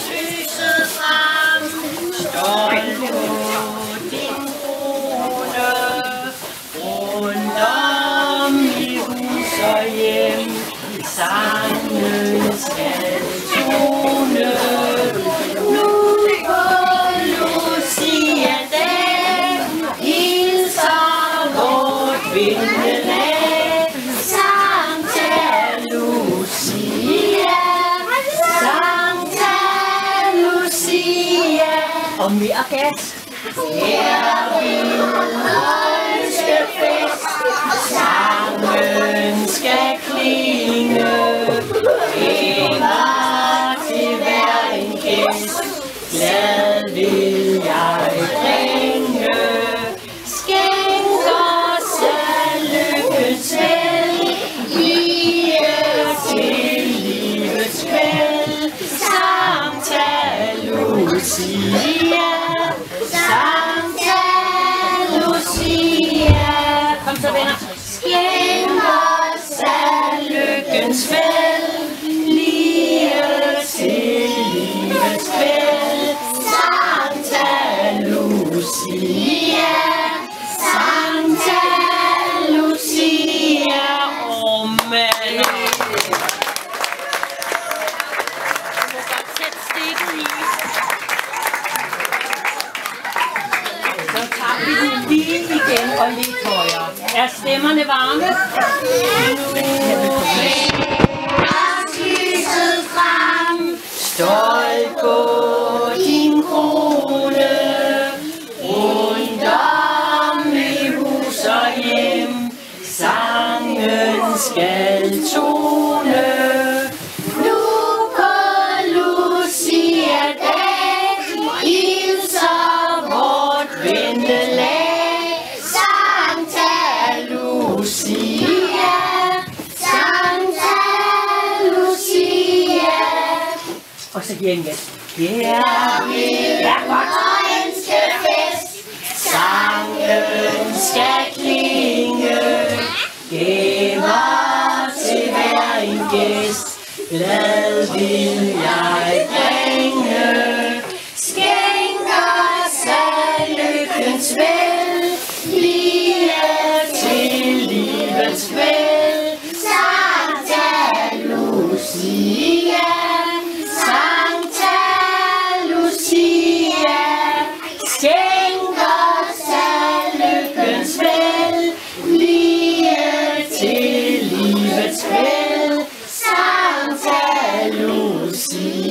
Lyset frem, stolt på din krone, rundt om i hus og hjem, sangen skal tone. Nu på Lucia-dag, hilser vort vindelag, Santa Lucia, Santa Lucia. Og mere gas. Her vil ønske fest, sangen skal klinge, hænger til hver en gæst, glad vil jeg bringe. Skænk os af lykkens vel, lige til livets kvæld, Santa Lucia, Santa Lucia. Kom så, venner. Skænk os af lykkens vel, lige til livets kvæld, Santa Lucia, Santa Lucia. Amen. Så tager vi den lige igen og lidt højere. Er stemmerne varme? Lyset frem, stolt på din krone, rundt om i hus og hjem, sangen skal tone. Nu på Lucia-dag, hilser vort vindelag, Santa Lucia, Santa Lucia. Og så giver en gas. Her vil jeg ønske fest, sangen skal klinge, gaver til hver en gæst, glad vil jeg bringe. Skænk os af lykkens vel, lige til livets kvæld, Santa Lucia, Santa Lucia. Skænk os af lykkens vel, lige til livets kvæld, Santa Lucia.